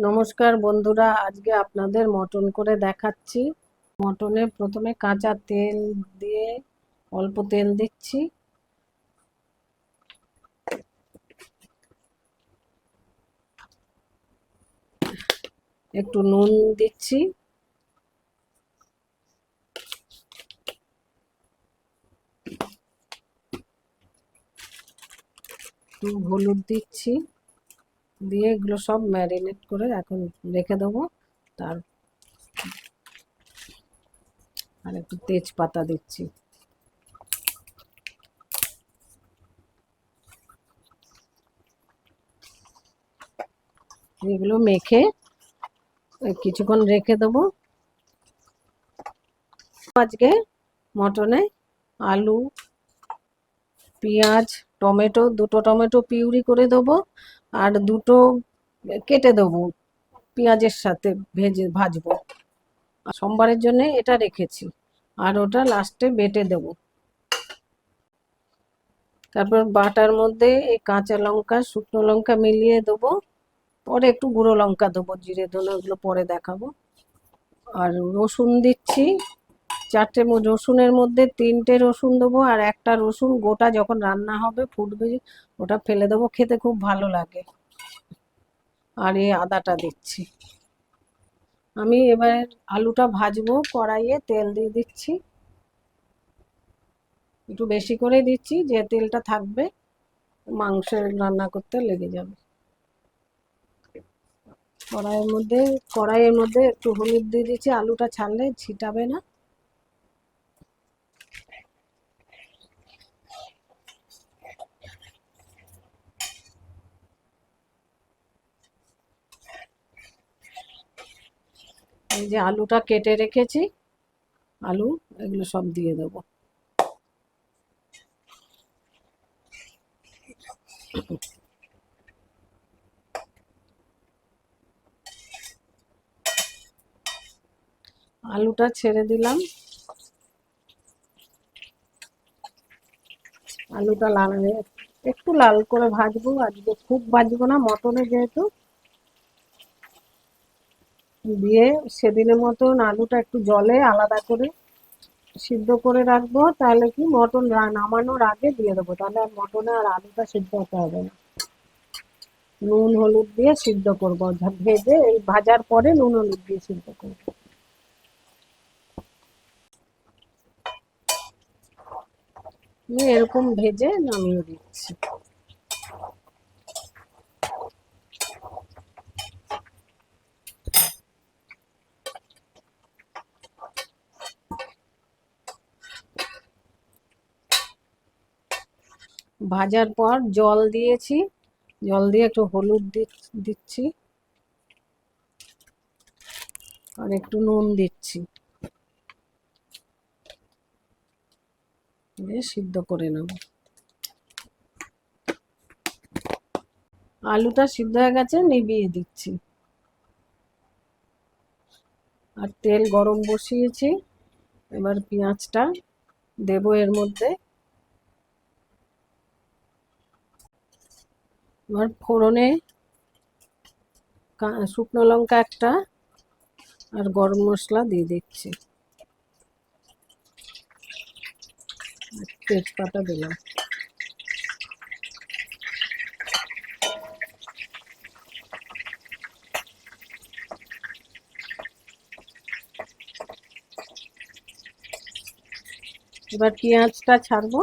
নমস্কার বন্ধুরা, আজকে আপনাদের মটন করে দেখাচ্ছি। মটনে প্রথমে কাঁচা তেল দিয়ে অল্প তেল দিচ্ছি, একটু নুন দিচ্ছি, একটু হলুদ দিচ্ছি, দিয়ে এগুলো সব ম্যারিনেট করে এখন রেখে দেবো। আর একটু তেজপাতা দিচ্ছি। এগুলো মেখে কিছুক্ষণ রেখে দেবো। আজকে মটনে আলু, পেঁয়াজ, টমেটো, দুটো টমেটো পিউরি করে দেবো, আর দুটো কেটে দেবো পেঁয়াজের সাথে ভাজবো। সোমবারের জন্য এটা রেখেছি, আর ওটা লাস্টে বেটে দেব। তারপর বাটার মধ্যে এই কাঁচা লঙ্কা, শুকনো লঙ্কা মিলিয়ে দেবো, পরে একটু গুঁড়ো লঙ্কা দেবো, জিরে ধনে ওগুলো পরে দেখাবো। আর রসুন দিচ্ছি, রসুনের মধ্যে 3টে রসুন দেবো, আর একটা রসুন গোটা যখন রান্না হবে ফুটবে ওটা ফেলে দেবো, খেতে খুব ভালো লাগে। আর এই আদাটা দিচ্ছি। আমি এবার আলুটা ভাজবো, কড়াইয়ে তেল দিয়ে দিচ্ছি, একটু বেশি করে দিচ্ছি, যে তেলটা থাকবে মাংসের রান্না করতে লেগে যাবে। কড়াইয়ের মধ্যে একটু হলুদ দিয়ে দিচ্ছি, আলুটা ছাড়লে ছিটাবে না। এই যে আলুটা কেটে রেখেছি, আলু এগুলো সব দিয়ে দেবো। আলুটা ছেড়ে দিলাম, আলুটা একটু লাল করে ভাজবো, আজকে খুব ভাজবো না, মটনে যেহেতু। দিয়ে সেদিনের মতন আলুটা একটু জলে আলাদা করে সিদ্ধ করে রাখবো, তাহলে কি মটন নামানোর আগে দিয়ে দেবো, তাহলে আর মটনে আর আলুটা সিদ্ধ হতে হবে না। নুন হলুদ দিয়ে সিদ্ধ করবো, ভেজে এই ভাজার পরে নুন হলুদ দিয়ে সিদ্ধ করবো। এরকম ভেজে নামিয়ে দিচ্ছি। ভাজার পর জল দিয়েছি, জল দিয়ে একটু হলুদ দিচ্ছি, আর একটু নুন দিচ্ছি, দিয়ে সিদ্ধ করে নেব। আলুটা সিদ্ধ হয়ে গেছে, নিভিয়ে দিচ্ছি। আর তেল গরম বসিয়েছি, এবার পেঁয়াজটা দেবো এর মধ্যে। এবার ফোড়নে শুকনো লঙ্কা একটা আর গরম মশলা দিয়ে দিচ্ছি, তেজপাতা দিলাম। এবার পেঁয়াজটা ছাড়বো,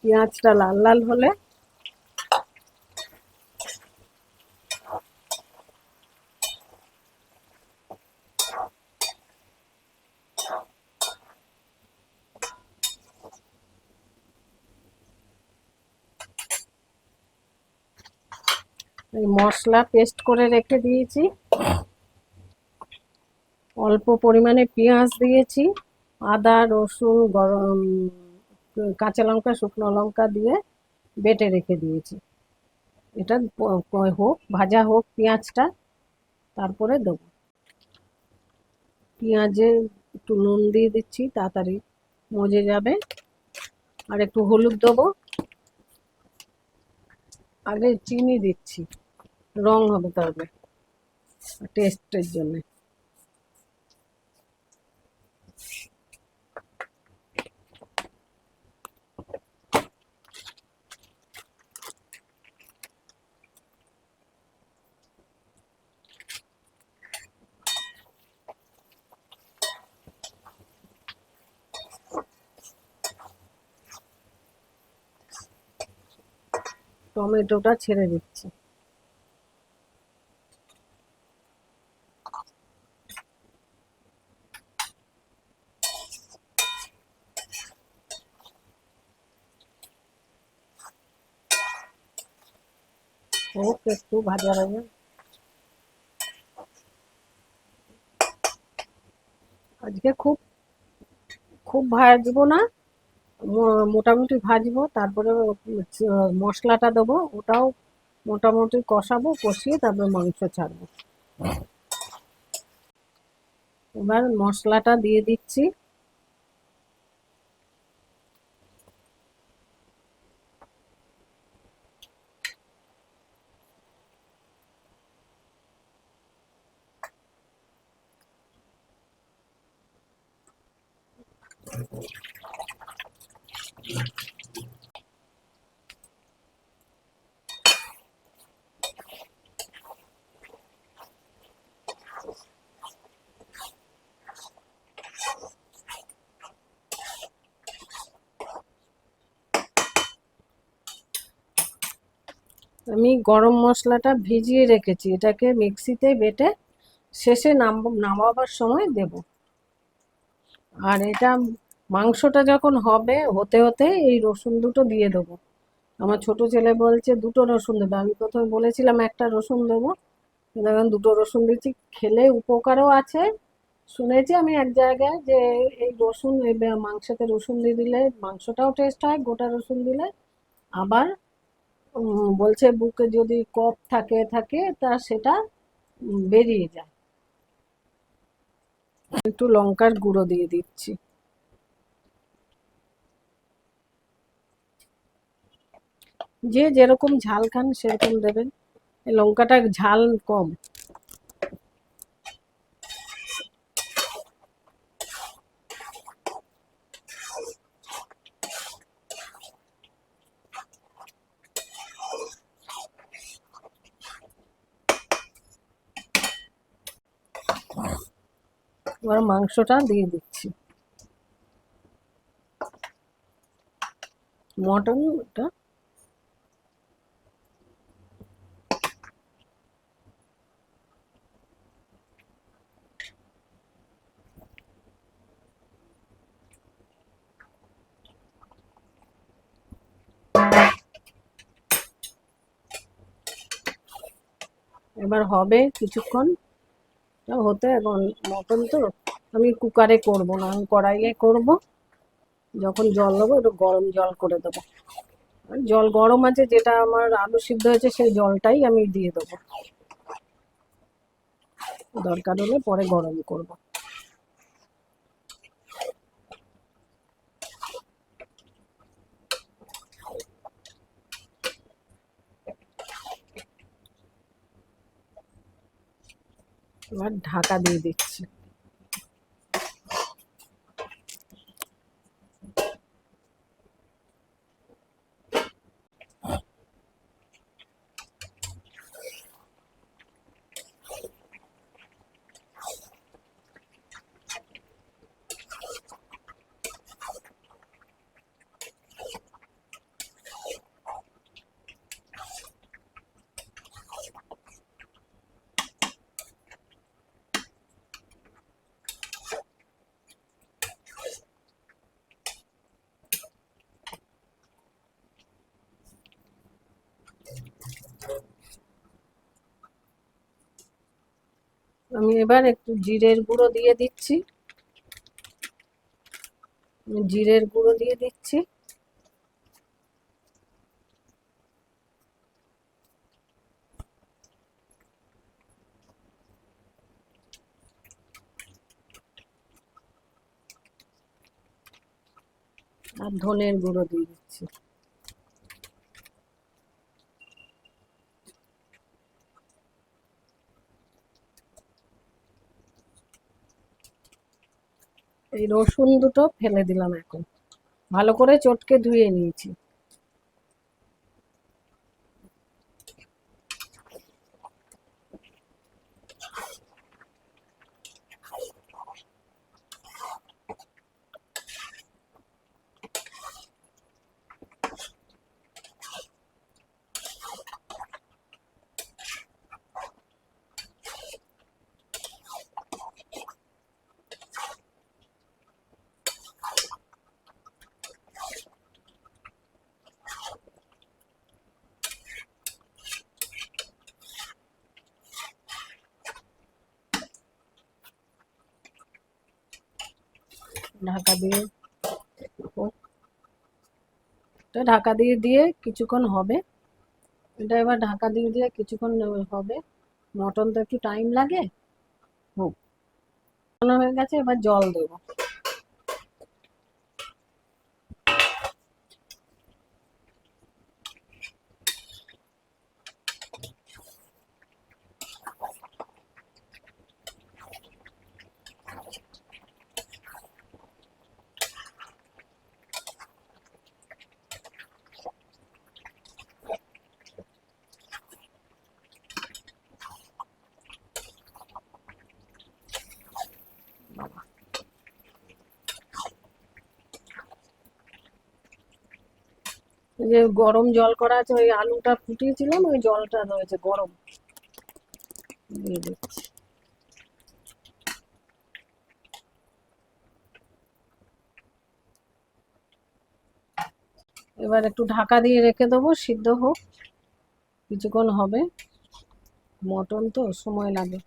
পেঁয়াজটা লাল লাল হলে এই মশলা পেস্ট করে রেখে দিয়েছি, অল্প পরিমাণে পেঁয়াজ দিয়েছি, আদা রসুন গরম কাঁচা লঙ্কা শুকনো লঙ্কা দিয়ে বেটে রেখে দিয়েছি। এটা হোক, ভাজা হোক পেঁয়াজটা, তারপরে দেবো। পেঁয়াজে একটু নুন দিয়ে দিচ্ছি, তাড়াতাড়ি মজে যাবে। আর একটু হলুদ দেবো, আগে চিনি দিচ্ছি, রং হবে তাহলে টেস্টের জন্য। টমেটোটা ছেড়ে দিচ্ছি। হোক একটু ভাজা ভাজা। আজকে খুব খুব ভাজবো না, মোটামুটি ভাজবো, তারপরে মশলাটা দেবো, ওটাও মোটামুটি কষাবো, কষিয়ে তারপরে মাংস ছাড়বো। এবার মশলাটা দিয়ে দিচ্ছি। আমি গরম মশলাটা ভিজিয়ে রেখেছি, এটাকে মিক্সিতে বেটে শেষে নামাবার সময় দেব। আর এটা মাংসটা যখন হবে, হতে হতে এই রসুন দুটো দিয়ে দেবো। আমার ছোট ছেলে বলছে দুটো রসুন দেবে, আমি প্রথমে বলেছিলাম একটা রসুন দেবো, কিন্তু এখন দুটো রসুন দিচ্ছি। খেলে উপকারও আছে, শুনেছি আমি এক জায়গায় যে এই রসুন মাংসতে রসুন দিয়ে দিলে মাংসটাও টেস্ট হয়, গোটা রসুন দিলে। আবার বলছে বুকে যদি কফ থাকে থাকে তা সেটা বেরিয়ে যায়। একটু লঙ্কার গুঁড়ো দিয়ে দিচ্ছি। যে যেরকম ঝাল খান সেরকম দেবেন, এই লঙ্কাটা ঝাল কম। এবার মাংসটা দিয়ে দিচ্ছি, মটনটা। এবার হবে কিছুক্ষণ হতে। এখন মটন তো আমি কুকারে করব না, আমি কড়াইয়ে করব। যখন জল দেবো একটু গরম জল করে দেবো, জল গরম আছে, যেটা আমার আলু সিদ্ধ হয়েছে সেই জলটাই আমি দিয়ে দেবো, দরকার হলে পরে গরম করব। এবার ঢাকা দিয়ে দিচ্ছি। আমি এবার একটু জিরের গুঁড়ো দিয়ে দিচ্ছি, জিরের গুঁড়ো দিয়ে দিচ্ছি। আর ধনের গুঁড়ো দিয়ে দিচ্ছি। এই রসুন দুটো ফেলে দিলাম, এখন ভালো করে চটকে ধুয়ে নিয়েছি। ঢাকা দিয়ে ঢাকা দিয়ে দিয়ে কিছুক্ষণ হবে। এটা এবার ঢাকা দিয়ে দিয়ে কিছুক্ষণ হবে। মটন তো একটু টাইম লাগে। হোক, হয়ে গেছে, এবার জল দেবো। যে গরম জল করা আছে, ওই আলুটা ফুটিয়েছিলাম, ওই জলটা রয়েছে গরম, দিয়ে দিচ্ছি। এবার একটু ঢাকা দিয়ে রেখে দেবো, সিদ্ধ হোক, কিছুক্ষণ হবে, মটন তো সময় লাগে।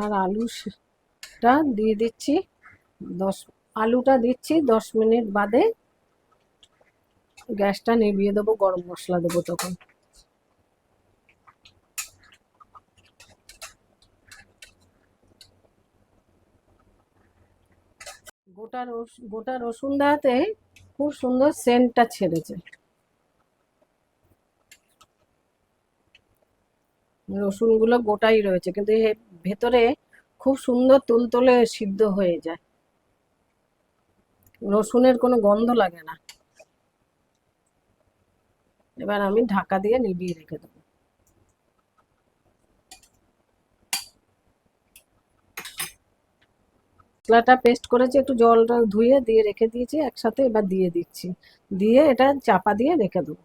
আর আলুটা দিয়ে দিচ্ছি 10, আলুটা দিচ্ছি 10 মিনিট বাদে। গ্যাসটা নিভিয়ে দেবো, গরম মশলা দেবো তখন। গোটা রসুন দেওয়াতে খুব সুন্দর সেন্টটা ছেড়েছে। রসুনগুলো গোটাই রয়েছে, কিন্তু ভেতরে খুব সুন্দর তুলতুলে সিদ্ধ হয়ে যায়, রসুনের কোনো গন্ধ লাগে না। এবার আমি ঢাকা দিয়ে নিভিয়ে রেখে দেবো। মশলাটা পেস্ট করেছি, একটু জলটা ধুয়ে দিয়ে রেখে দিয়েছি একসাথে, এবার দিয়ে দিচ্ছি, দিয়ে এটা চাপা দিয়ে রেখে দেবো।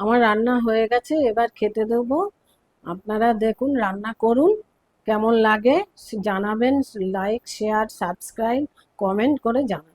আমার রান্না হয়ে গেছে, এবার খেতে দেবো। আপনারা দেখুন, রান্না করুন, কেমন লাগে জানাবেন, লাইক শেয়ার সাবস্ক্রাইব কমেন্ট করে জানাবেন।